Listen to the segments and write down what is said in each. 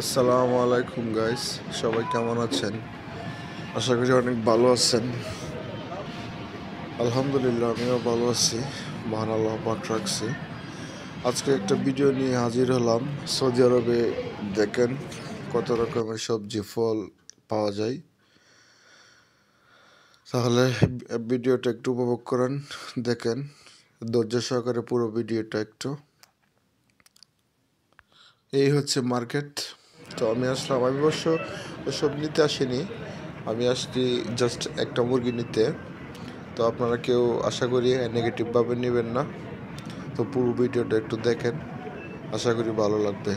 আসসালামু আলাইকুম গাইস, সবাই কেমন আছেন? আশা করি অনেক ভালো আছেন। আলহামদুলিল্লাহ আমিও ভালো আছি, মহান আল্লাহ পাক রাখছি। আজকে একটা ভিডিও নিয়ে হাজির হলাম। সৌদি আরবে দেখেন কত রকমের সবজি ফল পাওয়া যায়। তাহলে ভিডিওটা একটু উপভোগ করেন, দেখেন ধৈর্য সহকারে পুরো ভিডিওটা একটু। এই হচ্ছে মার্কেট। তো আমি আসলাম, আমি অবশ্য ওসব নিতে আসিনি, আমি আসছি জাস্ট একটা মুরগি নিতে। তো আপনারা কেউ আশা করি নেগেটিভভাবে নেবেন না। তো পুরো ভিডিওটা একটু দেখেন, আশা করি ভালো লাগবে।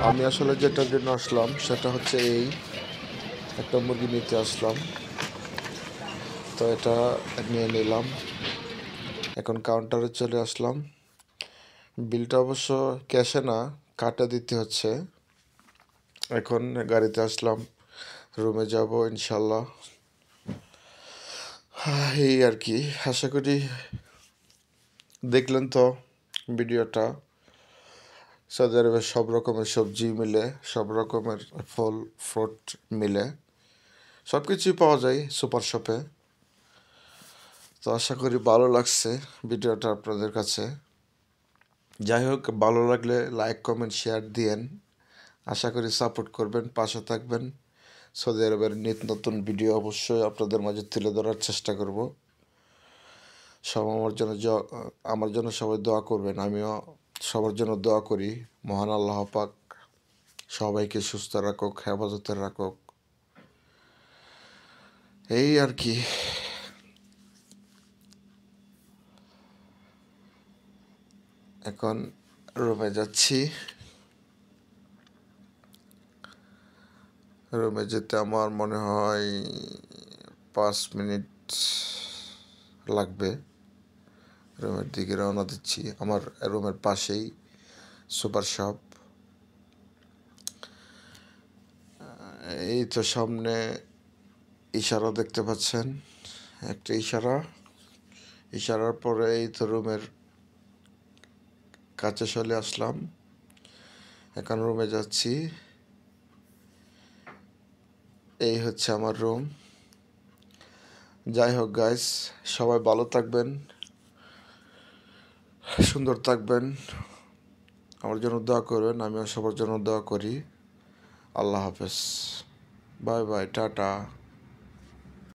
আমি আসলে যেটার জন্য আসলাম সেটা হচ্ছে এই একটা মুরগি নিতে আসলাম। তো এটা নিয়ে নিলাম, এখন কাউন্টারে চলে আসলাম। বিলটা অবশ্য ক্যাশে না, কাটা দিতে হচ্ছে। এখন গাড়িতে আসলাম, রুমে যাব ইনশাল্লাহ। এই আর কি, আশা করি দেখলেন তো ভিডিওটা। সৌদি আরবে সব রকমের সবজি মিলে, সব রকমের ফল ফ্রুট মিলে সব কিছুই পাওয়া যায় সুপার শপে। তো আশা করি ভালো লাগছে ভিডিওটা আপনাদের কাছে। যাই হোক, ভালো লাগলে লাইক কমেন্ট শেয়ার দিয়েন। আশা করি সাপোর্ট করবেন, পাশে থাকবেন। সৌদি আরবের নিত্য নতুন ভিডিও অবশ্যই আপনাদের মাঝে তুলে ধরার চেষ্টা করব। সব আমার জন্য সবাই দোয়া করবেন, আমিও সবার জন্য দোয়া করি। মহান আল্লাহ পাক সবাইকে সুস্থ রাখুক, হেফাজতে রাখুক। এই আর কি। এখন রুমে যাচ্ছি। রুমে যেতে আমার মনে হয় 5 মিনিট লাগবে। রুমের দিকে রওনা দিচ্ছি। আমার রুমের পাশেই সুপার শপ। এই তো সামনে ইশারা দেখতে পাচ্ছেন, একটা ইশারার পরে এই তো রুমের কাছে চলে আসলাম। এখন রুমে যাচ্ছি। এই হচ্ছে আমার রুম। যাই হোক গাইস, সবাই ভালো থাকবেন, সুন্দর থাকবেন, আমার জন্য দোয়া করবেন, আমিও সবার জন্য দোয়া করি। আল্লাহ হাফেজ, বাই বাই, টাটা।